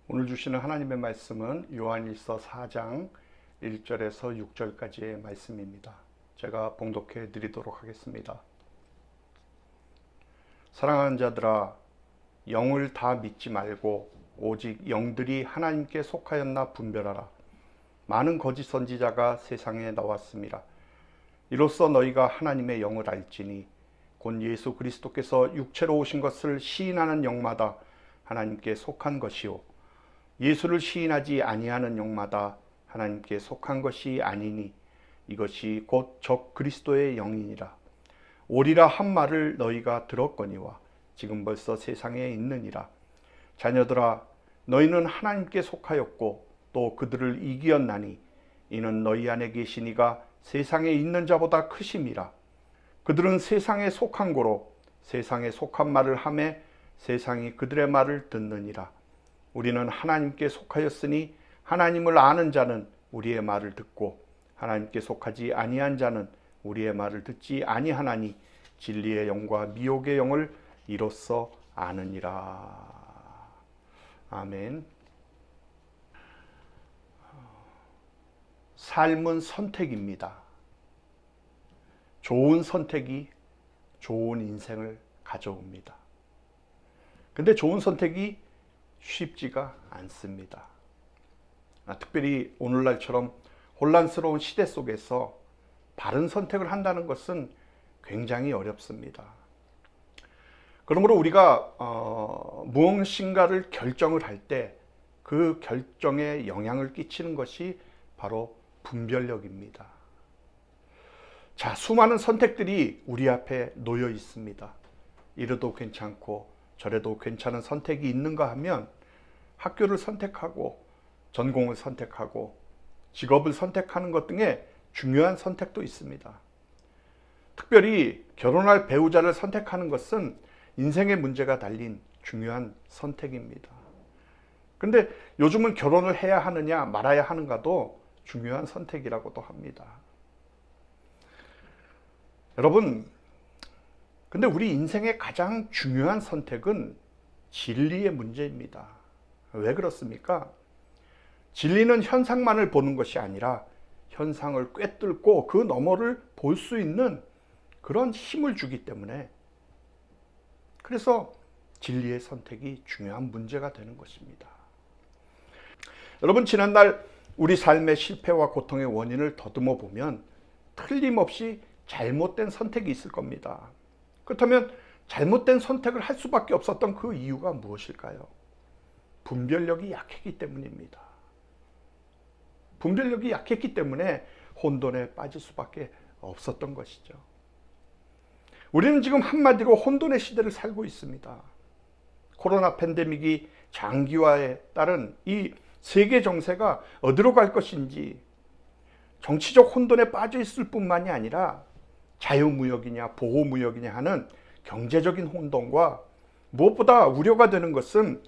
오늘 주시는 하나님의 말씀은 요한일서 4장 1절에서 6절까지의 말씀입니다. 제가 봉독해 드리도록 하겠습니다. 사랑하는 자들아, 영을 다 믿지 말고 오직 영들이 하나님께 속하였나 분별하라. 많은 거짓 선지자가 세상에 나왔습니다. 이로써 너희가 하나님의 영을 알지니 곧 예수 그리스도께서 육체로 오신 것을 시인하는 영마다 하나님께 속한 것이요 예수를 시인하지 아니하는 영마다 하나님께 속한 것이 아니니 이것이 곧 적 그리스도의 영이니라. 오리라 한 말을 너희가 들었거니와 지금 벌써 세상에 있느니라. 자녀들아, 너희는 하나님께 속하였고 또 그들을 이기었나니 이는 너희 안에 계신 이가 세상에 있는 자보다 크심이라. 그들은 세상에 속한 고로 세상에 속한 말을 하매 세상이 그들의 말을 듣느니라. 우리는 하나님께 속하였으니 하나님을 아는 자는 우리의 말을 듣고 하나님께 속하지 아니한 자는 우리의 말을 듣지 아니하나니 진리의 영과 미혹의 영을 이로써 아느니라. 아멘. 삶은 선택입니다. 좋은 선택이 좋은 인생을 가져옵니다. 근데 좋은 선택이 쉽지가 않습니다. 특별히 오늘날처럼 혼란스러운 시대 속에서 바른 선택을 한다는 것은 굉장히 어렵습니다. 그러므로 우리가 무엇인가를 결정을 할 때 그 결정에 영향을 끼치는 것이 바로 분별력입니다. 자, 수많은 선택들이 우리 앞에 놓여 있습니다. 이래도 괜찮고 저래도 괜찮은 선택이 있는가 하면 학교를 선택하고 전공을 선택하고 직업을 선택하는 것 등의 중요한 선택도 있습니다. 특별히 결혼할 배우자를 선택하는 것은 인생의 문제가 달린 중요한 선택입니다. 근데 요즘은 결혼을 해야 하느냐 말아야 하는가도 중요한 선택이라고도 합니다. 여러분, 근데 우리 인생의 가장 중요한 선택은 진리의 문제입니다. 왜 그렇습니까? 진리는 현상만을 보는 것이 아니라 현상을 꿰뚫고 그 너머를 볼 수 있는 그런 힘을 주기 때문에, 그래서 진리의 선택이 중요한 문제가 되는 것입니다. 여러분, 지난날 우리 삶의 실패와 고통의 원인을 더듬어 보면 틀림없이 잘못된 선택이 있을 겁니다. 그렇다면 잘못된 선택을 할 수밖에 없었던 그 이유가 무엇일까요? 분별력이 약했기 때문입니다. 분별력이 약했기 때문에 혼돈에 빠질 수밖에 없었던 것이죠. 우리는 지금 한마디로 혼돈의 시대를 살고 있습니다. 코로나 팬데믹이 장기화에 따른 이 세계 정세가 어디로 갈 것인지, 정치적 혼돈에 빠져 있을 뿐만이 아니라 자유무역이냐 보호무역이냐 하는 경제적인 혼돈과 무엇보다 우려가 되는 것은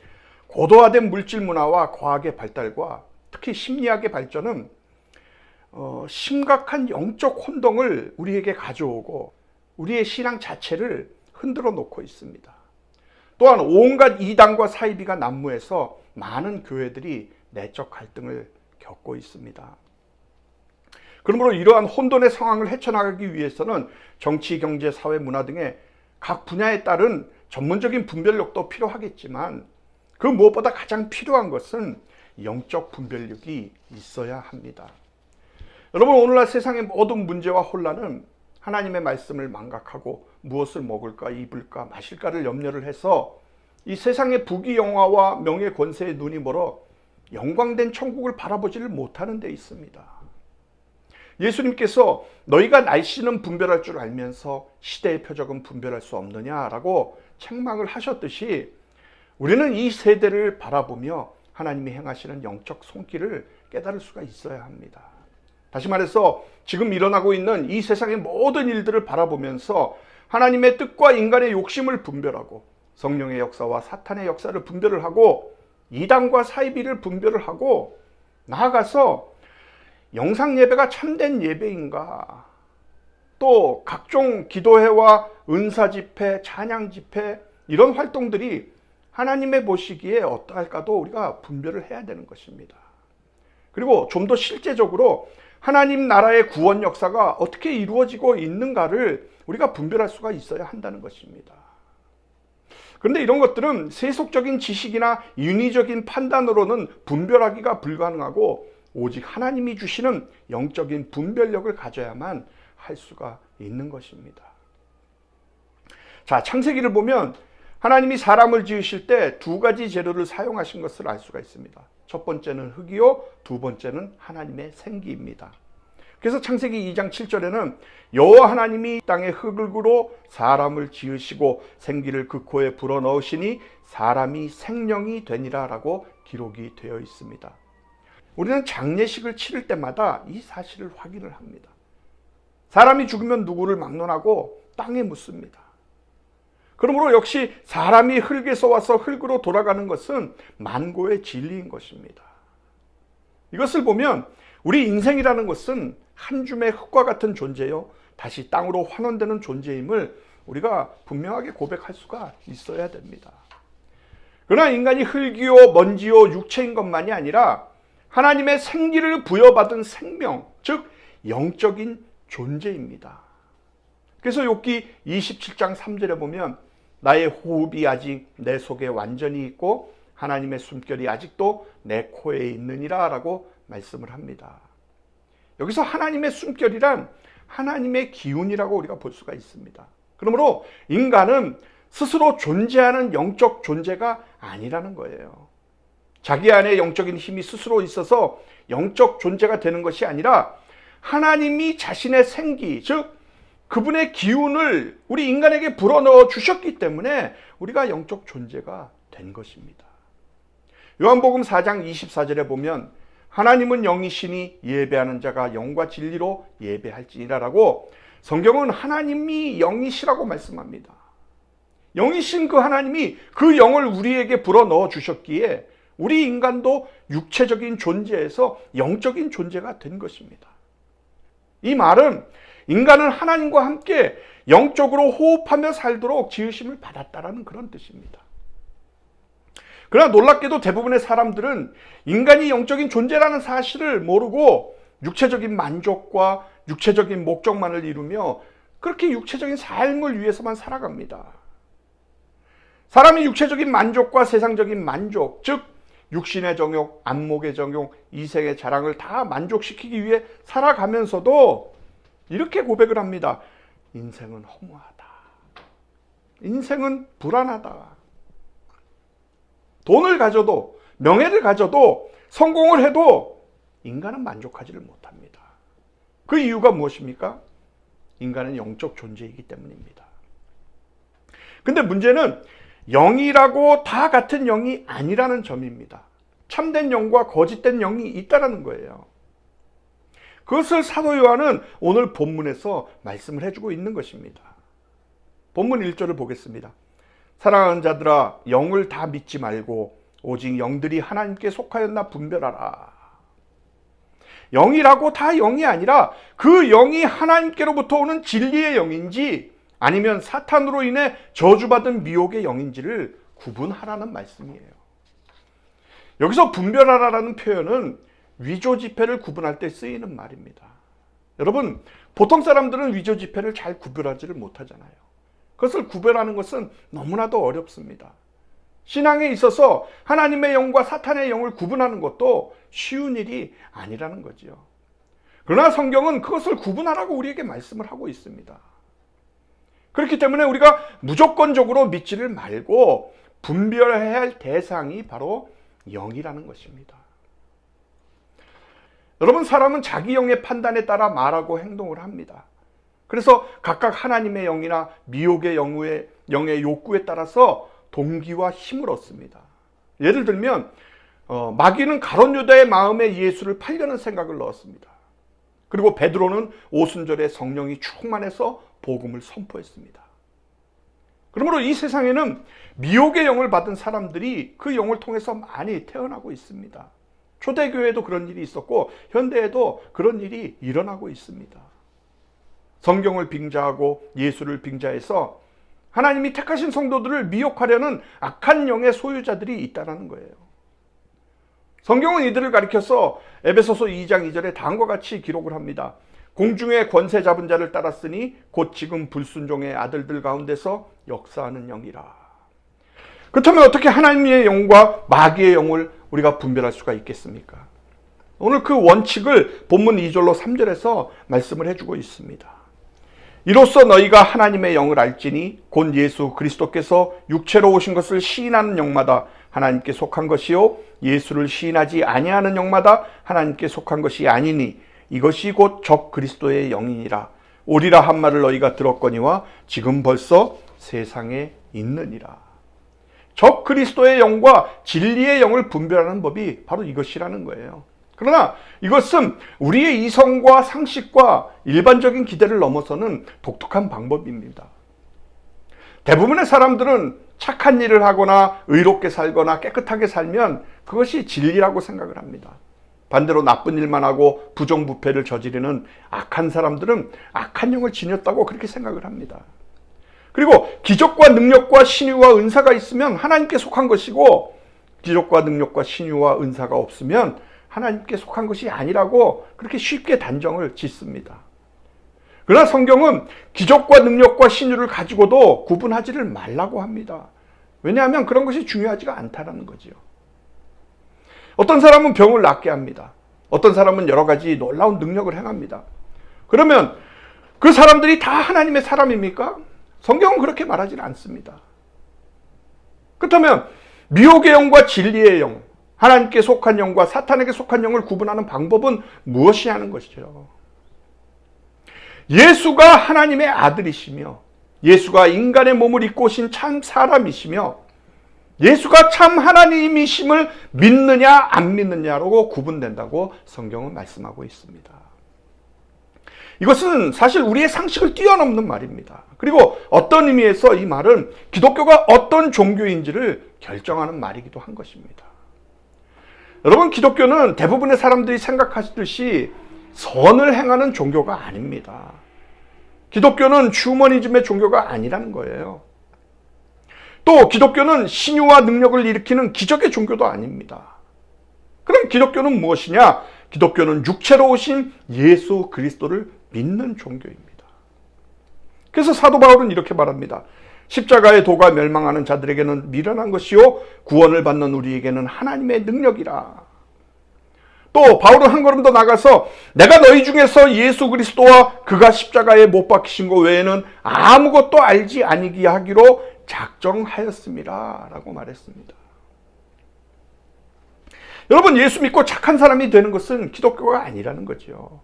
고도화된 물질 문화와 과학의 발달과 특히 심리학의 발전은 심각한 영적 혼동을 우리에게 가져오고 우리의 신앙 자체를 흔들어 놓고 있습니다. 또한 온갖 이단과 사이비가 난무해서 많은 교회들이 내적 갈등을 겪고 있습니다. 그러므로 이러한 혼돈의 상황을 헤쳐나가기 위해서는 정치, 경제, 사회, 문화 등의 각 분야에 따른 전문적인 분별력도 필요하겠지만 그 무엇보다 가장 필요한 것은 영적 분별력이 있어야 합니다. 여러분, 오늘날 세상의 모든 문제와 혼란은 하나님의 말씀을 망각하고 무엇을 먹을까, 입을까, 마실까를 염려를 해서 이 세상의 부귀영화와 명예 권세에 눈이 멀어 영광된 천국을 바라보지를 못하는 데 있습니다. 예수님께서 너희가 날씨는 분별할 줄 알면서 시대의 표적은 분별할 수 없느냐라고 책망을 하셨듯이 우리는 이 세대를 바라보며 하나님이 행하시는 영적 손길을 깨달을 수가 있어야 합니다. 다시 말해서 지금 일어나고 있는 이 세상의 모든 일들을 바라보면서 하나님의 뜻과 인간의 욕심을 분별하고 성령의 역사와 사탄의 역사를 분별을 하고 이단과 사이비를 분별을 하고 나아가서 영상 예배가 참된 예배인가, 또 각종 기도회와 은사 집회, 찬양 집회 이런 활동들이 하나님의 보시기에 어떠할까도 우리가 분별을 해야 되는 것입니다. 그리고 좀 더 실제적으로 하나님 나라의 구원 역사가 어떻게 이루어지고 있는가를 우리가 분별할 수가 있어야 한다는 것입니다. 그런데 이런 것들은 세속적인 지식이나 인위적인 판단으로는 분별하기가 불가능하고 오직 하나님이 주시는 영적인 분별력을 가져야만 할 수가 있는 것입니다. 자, 창세기를 보면 하나님이 사람을 지으실 때 두 가지 재료를 사용하신 것을 알 수가 있습니다. 첫 번째는 흙이요, 두 번째는 하나님의 생기입니다. 그래서 창세기 2장 7절에는 여호와 하나님이 땅의 흙으로 사람을 지으시고 생기를 그 코에 불어넣으시니 사람이 생명이 되니라 라고 기록이 되어 있습니다. 우리는 장례식을 치를 때마다 이 사실을 확인을 합니다. 사람이 죽으면 누구를 막론하고 땅에 묻습니다. 그러므로 역시 사람이 흙에서 와서 흙으로 돌아가는 것은 만고의 진리인 것입니다. 이것을 보면 우리 인생이라는 것은 한 줌의 흙과 같은 존재요, 다시 땅으로 환원되는 존재임을 우리가 분명하게 고백할 수가 있어야 됩니다. 그러나 인간이 흙이요, 먼지요, 육체인 것만이 아니라 하나님의 생기를 부여받은 생명, 즉 영적인 존재입니다. 그래서 욥기 27장 3절에 보면 나의 호흡이 아직 내 속에 완전히 있고 하나님의 숨결이 아직도 내 코에 있느니라 라고 말씀을 합니다. 여기서 하나님의 숨결이란 하나님의 기운이라고 우리가 볼 수가 있습니다. 그러므로 인간은 스스로 존재하는 영적 존재가 아니라는 거예요. 자기 안에 영적인 힘이 스스로 있어서 영적 존재가 되는 것이 아니라 하나님이 자신의 생기, 즉 그분의 기운을 우리 인간에게 불어넣어 주셨기 때문에 우리가 영적 존재가 된 것입니다. 요한복음 4장 24절에 보면 하나님은 영이시니 예배하는 자가 영과 진리로 예배할지니라라고 성경은 하나님이 영이시라고 말씀합니다. 영이신 그 하나님이 그 영을 우리에게 불어넣어 주셨기에 우리 인간도 육체적인 존재에서 영적인 존재가 된 것입니다. 이 말은 인간은 하나님과 함께 영적으로 호흡하며 살도록 지으심을 받았다라는 그런 뜻입니다. 그러나 놀랍게도 대부분의 사람들은 인간이 영적인 존재라는 사실을 모르고 육체적인 만족과 육체적인 목적만을 이루며 그렇게 육체적인 삶을 위해서만 살아갑니다. 사람이 육체적인 만족과 세상적인 만족, 즉 육신의 정욕, 안목의 정욕, 이생의 자랑을 다 만족시키기 위해 살아가면서도 이렇게 고백을 합니다. 인생은 허무하다. 인생은 불안하다. 돈을 가져도, 명예를 가져도, 성공을 해도 인간은 만족하지를 못합니다. 그 이유가 무엇입니까? 인간은 영적 존재이기 때문입니다. 근데 문제는 영이라고 다 같은 영이 아니라는 점입니다. 참된 영과 거짓된 영이 있다는 거예요. 그것을 사도 요한은 오늘 본문에서 말씀을 해주고 있는 것입니다. 본문 1절을 보겠습니다. 사랑하는 자들아, 영을 다 믿지 말고 오직 영들이 하나님께 속하였나 분별하라. 영이라고 다 영이 아니라 그 영이 하나님께로부터 오는 진리의 영인지 아니면 사탄으로 인해 저주받은 미혹의 영인지를 구분하라는 말씀이에요. 여기서 분별하라라는 표현은 위조지폐를 구분할 때 쓰이는 말입니다. 여러분, 보통 사람들은 위조지폐를 잘 구별하지를 못하잖아요. 그것을 구별하는 것은 너무나도 어렵습니다. 신앙에 있어서 하나님의 영과 사탄의 영을 구분하는 것도 쉬운 일이 아니라는 거지요. 그러나 성경은 그것을 구분하라고 우리에게 말씀을 하고 있습니다. 그렇기 때문에 우리가 무조건적으로 믿지를 말고 분별해야 할 대상이 바로 영이라는 것입니다. 여러분, 사람은 자기 영의 판단에 따라 말하고 행동을 합니다. 그래서 각각 하나님의 영이나 미혹의 영의 욕구에 따라서 동기와 힘을 얻습니다. 예를 들면 마귀는 가룟 유다의 마음에 예수를 팔려는 생각을 넣었습니다. 그리고 베드로는 오순절에 성령이 충만해서 복음을 선포했습니다. 그러므로 이 세상에는 미혹의 영을 받은 사람들이 그 영을 통해서 많이 태어나고 있습니다. 초대교회에도 그런 일이 있었고 현대에도 그런 일이 일어나고 있습니다. 성경을 빙자하고 예수를 빙자해서 하나님이 택하신 성도들을 미혹하려는 악한 영의 소유자들이 있다는 거예요. 성경은 이들을 가리켜서 에베소서 2장 2절에 다음과 같이 기록을 합니다. 공중의 권세 잡은 자를 따랐으니 곧 지금 불순종의 아들들 가운데서 역사하는 영이라. 그렇다면 어떻게 하나님의 영과 마귀의 영을 우리가 분별할 수가 있겠습니까? 오늘 그 원칙을 본문 2절로 3절에서 말씀을 해주고 있습니다. 이로써 너희가 하나님의 영을 알지니 곧 예수 그리스도께서 육체로 오신 것을 시인하는 영마다 하나님께 속한 것이요 예수를 시인하지 아니하는 영마다 하나님께 속한 것이 아니니 이것이 곧 적 그리스도의 영이니라. 오리라 한 말을 너희가 들었거니와 지금 벌써 세상에 있느니라. 적 그리스도의 영과 진리의 영을 분별하는 법이 바로 이것이라는 거예요. 그러나 이것은 우리의 이성과 상식과 일반적인 기대를 넘어서는 독특한 방법입니다. 대부분의 사람들은 착한 일을 하거나 의롭게 살거나 깨끗하게 살면 그것이 진리라고 생각을 합니다. 반대로 나쁜 일만 하고 부정부패를 저지르는 악한 사람들은 악한 영을 지녔다고 그렇게 생각을 합니다. 그리고 기적과 능력과 신유와 은사가 있으면 하나님께 속한 것이고 기적과 능력과 신유와 은사가 없으면 하나님께 속한 것이 아니라고 그렇게 쉽게 단정을 짓습니다. 그러나 성경은 기적과 능력과 신유를 가지고도 구분하지를 말라고 합니다. 왜냐하면 그런 것이 중요하지가 않다는 거지요. 어떤 사람은 병을 낫게 합니다. 어떤 사람은 여러 가지 놀라운 능력을 행합니다. 그러면 그 사람들이 다 하나님의 사람입니까? 성경은 그렇게 말하지는 않습니다. 그렇다면 미혹의 영과 진리의 영, 하나님께 속한 영과 사탄에게 속한 영을 구분하는 방법은 무엇이냐는 것이죠. 예수가 하나님의 아들이시며 예수가 인간의 몸을 입고 오신 참 사람이시며 예수가 참 하나님이심을 믿느냐 안 믿느냐로 구분된다고 성경은 말씀하고 있습니다. 이것은 사실 우리의 상식을 뛰어넘는 말입니다. 그리고 어떤 의미에서 이 말은 기독교가 어떤 종교인지를 결정하는 말이기도 한 것입니다. 여러분, 기독교는 대부분의 사람들이 생각하시듯이 선을 행하는 종교가 아닙니다. 기독교는 휴머니즘의 종교가 아니라는 거예요. 또 기독교는 신유와 능력을 일으키는 기적의 종교도 아닙니다. 그럼 기독교는 무엇이냐? 기독교는 육체로 오신 예수 그리스도를 믿는 종교입니다. 그래서 사도 바울은 이렇게 말합니다. 십자가의 도가 멸망하는 자들에게는 미련한 것이요 구원을 받는 우리에게는 하나님의 능력이라. 또 바울은 한 걸음 더 나가서 내가 너희 중에서 예수 그리스도와 그가 십자가에 못 박히신 것 외에는 아무것도 알지 아니게 하기로 작정하였습니다 라고 말했습니다. 여러분, 예수 믿고 착한 사람이 되는 것은 기독교가 아니라는 거죠.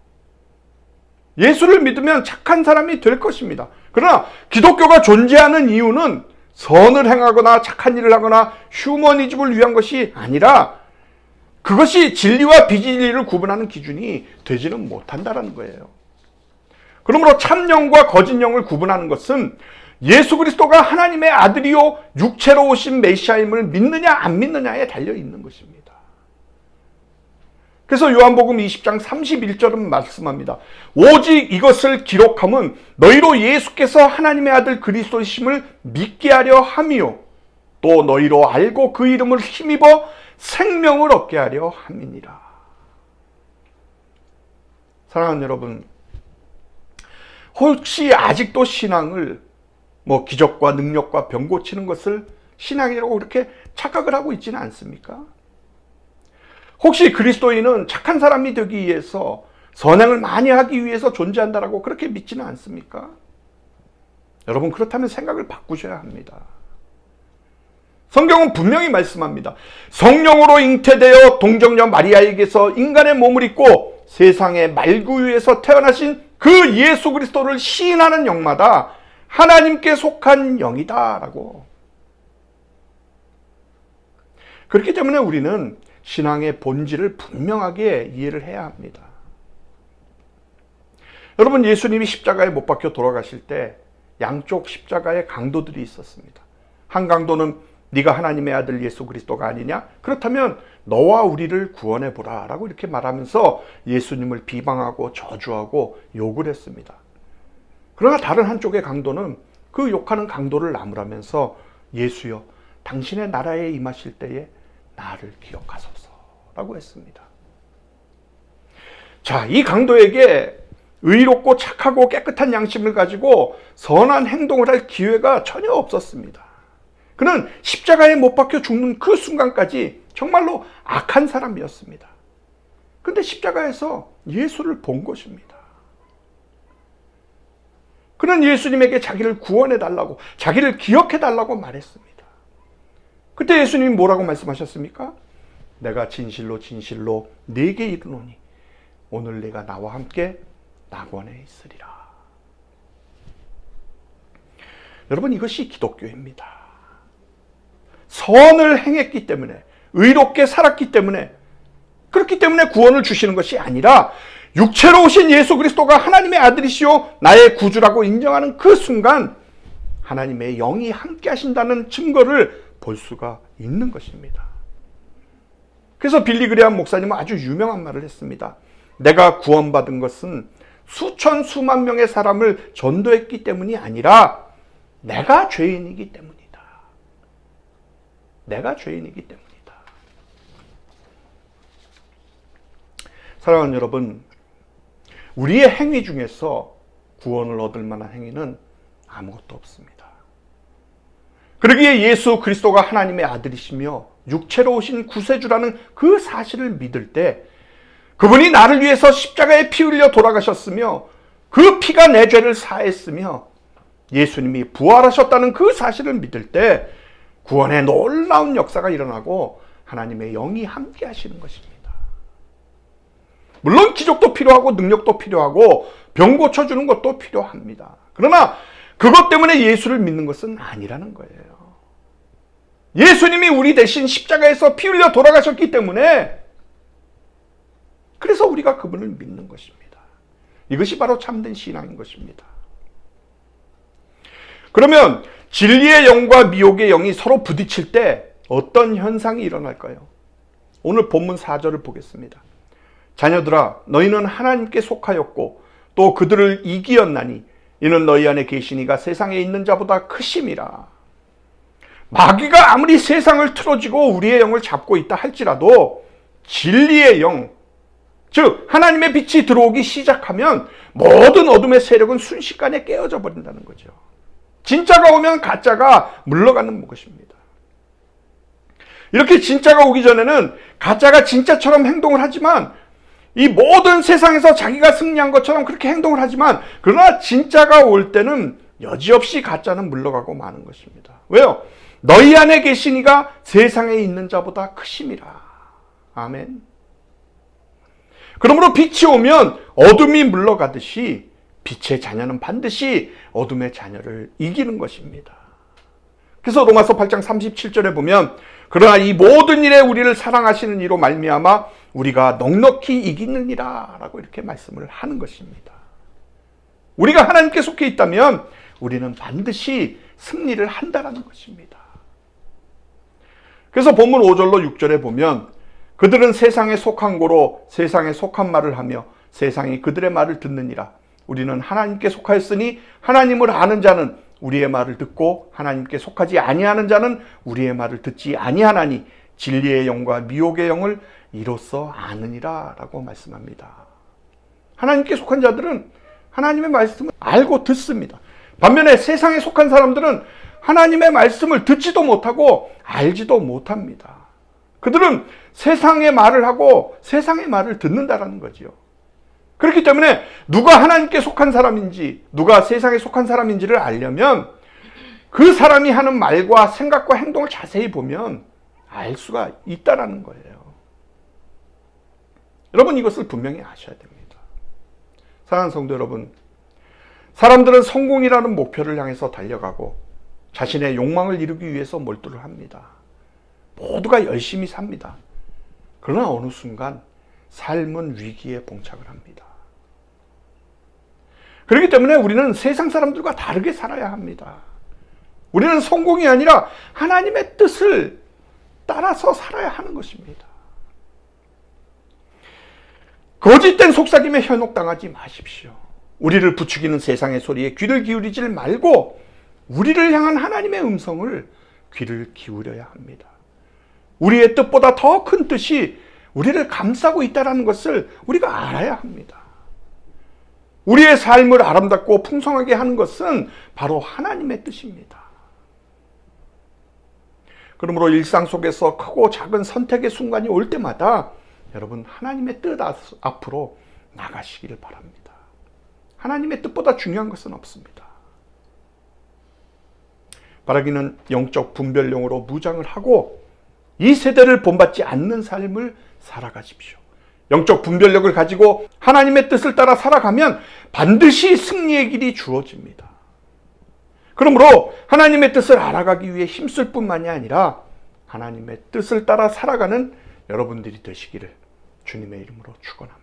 예수를 믿으면 착한 사람이 될 것입니다. 그러나 기독교가 존재하는 이유는 선을 행하거나 착한 일을 하거나 휴머니즘을 위한 것이 아니라 그것이 진리와 비진리를 구분하는 기준이 되지는 못한다는 거예요. 그러므로 참영과 거짓영을 구분하는 것은 예수 그리스도가 하나님의 아들이요 육체로 오신 메시아임을 믿느냐 안 믿느냐에 달려 있는 것입니다. 그래서 요한복음 20장 31절은 말씀합니다. 오직 이것을 기록함은 너희로 예수께서 하나님의 아들 그리스도이심을 믿게 하려 함이요 또 너희로 알고 그 이름을 힘입어 생명을 얻게 하려 함이니라. 사랑하는 여러분, 혹시 아직도 신앙을 기적과 능력과 병 고치는 것을 신앙이라고 그렇게 착각을 하고 있지는 않습니까? 혹시 그리스도인은 착한 사람이 되기 위해서 선행을 많이 하기 위해서 존재한다라고 그렇게 믿지는 않습니까? 여러분, 그렇다면 생각을 바꾸셔야 합니다. 성경은 분명히 말씀합니다. 성령으로 잉태되어 동정녀 마리아에게서 인간의 몸을 입고 세상의 말구유에서 태어나신 그 예수 그리스도를 시인하는 영마다 하나님께 속한 영이다 라고. 그렇기 때문에 우리는 신앙의 본질을 분명하게 이해를 해야 합니다. 여러분, 예수님이 십자가에 못 박혀 돌아가실 때 양쪽 십자가에 강도들이 있었습니다. 한 강도는 네가 하나님의 아들 예수 그리스도가 아니냐? 그렇다면 너와 우리를 구원해 보라 라고 이렇게 말하면서 예수님을 비방하고 저주하고 욕을 했습니다. 그러나 다른 한쪽의 강도는 그 욕하는 강도를 나무라면서 예수여 당신의 나라에 임하실 때에 나를 기억하소서라고 했습니다. 자, 이 강도에게 의롭고 착하고 깨끗한 양심을 가지고 선한 행동을 할 기회가 전혀 없었습니다. 그는 십자가에 못 박혀 죽는 그 순간까지 정말로 악한 사람이었습니다. 그런데 십자가에서 예수를 본 것입니다. 그는 예수님에게 자기를 구원해달라고, 자기를 기억해달라고 말했습니다. 그때 예수님이 뭐라고 말씀하셨습니까? 내가 진실로 진실로 네게 이르노니 오늘 내가 나와 함께 낙원에 있으리라. 여러분, 이것이 기독교입니다. 선을 행했기 때문에, 의롭게 살았기 때문에, 그렇기 때문에 구원을 주시는 것이 아니라 육체로 오신 예수 그리스도가 하나님의 아들이시요 나의 구주라고 인정하는 그 순간 하나님의 영이 함께 하신다는 증거를 볼 수가 있는 것입니다. 그래서 빌리 그레함 목사님은 아주 유명한 말을 했습니다. 내가 구원받은 것은 수천 수만 명의 사람을 전도했기 때문이 아니라 내가 죄인이기 때문이다. 내가 죄인이기 때문이다. 사랑하는 여러분, 우리의 행위 중에서 구원을 얻을 만한 행위는 아무것도 없습니다. 그러기에 예수 그리스도가 하나님의 아들이시며 육체로 오신 구세주라는 그 사실을 믿을 때, 그분이 나를 위해서 십자가에 피 흘려 돌아가셨으며 그 피가 내 죄를 사했으며 예수님이 부활하셨다는 그 사실을 믿을 때 구원의 놀라운 역사가 일어나고 하나님의 영이 함께 하시는 것입니다. 물론 기적도 필요하고 능력도 필요하고 병 고쳐주는 것도 필요합니다. 그러나 그것 때문에 예수를 믿는 것은 아니라는 거예요. 예수님이 우리 대신 십자가에서 피 흘려 돌아가셨기 때문에, 그래서 우리가 그분을 믿는 것입니다. 이것이 바로 참된 신앙인 것입니다. 그러면 진리의 영과 미혹의 영이 서로 부딪힐 때 어떤 현상이 일어날까요? 오늘 본문 4절을 보겠습니다. 자녀들아, 너희는 하나님께 속하였고 또 그들을 이기었나니 이는 너희 안에 계신 이가 세상에 있는 자보다 크심이라. 마귀가 아무리 세상을 틀어지고 우리의 영을 잡고 있다 할지라도 진리의 영, 즉 하나님의 빛이 들어오기 시작하면 모든 어둠의 세력은 순식간에 깨어져 버린다는 거죠. 진짜가 오면 가짜가 물러가는 것입니다. 이렇게 진짜가 오기 전에는 가짜가 진짜처럼 행동을 하지만, 이 모든 세상에서 자기가 승리한 것처럼 그렇게 행동을 하지만, 그러나 진짜가 올 때는 여지없이 가짜는 물러가고 마는 것입니다. 왜요? 너희 안에 계신 이가 세상에 있는 자보다 크심이라. 아멘. 그러므로 빛이 오면 어둠이 물러가듯이 빛의 자녀는 반드시 어둠의 자녀를 이기는 것입니다. 그래서 로마서 8장 37절에 보면 그러나 이 모든 일에 우리를 사랑하시는 이로 말미암아 우리가 넉넉히 이기느니라 라고 이렇게 말씀을 하는 것입니다. 우리가 하나님께 속해 있다면 우리는 반드시 승리를 한다라는 것입니다. 그래서 본문 5절로 6절에 보면 그들은 세상에 속한 고로 세상에 속한 말을 하며 세상이 그들의 말을 듣느니라. 우리는 하나님께 속하였으니 하나님을 아는 자는 우리의 말을 듣고 하나님께 속하지 아니하는 자는 우리의 말을 듣지 아니하나니 진리의 영과 미혹의 영을 이로써 아느니라 라고 말씀합니다. 하나님께 속한 자들은 하나님의 말씀을 알고 듣습니다. 반면에 세상에 속한 사람들은 하나님의 말씀을 듣지도 못하고 알지도 못합니다. 그들은 세상의 말을 하고 세상의 말을 듣는다라는 거지요. 그렇기 때문에 누가 하나님께 속한 사람인지 누가 세상에 속한 사람인지를 알려면 그 사람이 하는 말과 생각과 행동을 자세히 보면 알 수가 있다라는 거예요. 여러분, 이것을 분명히 아셔야 됩니다. 사랑하는 성도 여러분, 사람들은 성공이라는 목표를 향해서 달려가고 자신의 욕망을 이루기 위해서 몰두를 합니다. 모두가 열심히 삽니다. 그러나 어느 순간 삶은 위기에 봉착을 합니다. 그렇기 때문에 우리는 세상 사람들과 다르게 살아야 합니다. 우리는 성공이 아니라 하나님의 뜻을 따라서 살아야 하는 것입니다. 거짓된 속삭임에 현혹당하지 마십시오. 우리를 부추기는 세상의 소리에 귀를 기울이지 말고 우리를 향한 하나님의 음성을 귀를 기울여야 합니다. 우리의 뜻보다 더 큰 뜻이 우리를 감싸고 있다는 것을 우리가 알아야 합니다. 우리의 삶을 아름답고 풍성하게 하는 것은 바로 하나님의 뜻입니다. 그러므로 일상 속에서 크고 작은 선택의 순간이 올 때마다 여러분 하나님의 뜻 앞으로 나가시기를 바랍니다. 하나님의 뜻보다 중요한 것은 없습니다. 바라기는 영적 분별력으로 무장을 하고 이 세대를 본받지 않는 삶을 살아가십시오. 영적 분별력을 가지고 하나님의 뜻을 따라 살아가면 반드시 승리의 길이 주어집니다. 그러므로 하나님의 뜻을 알아가기 위해 힘쓸 뿐만이 아니라 하나님의 뜻을 따라 살아가는 여러분들이 되시기를 주님의 이름으로 축원합니다.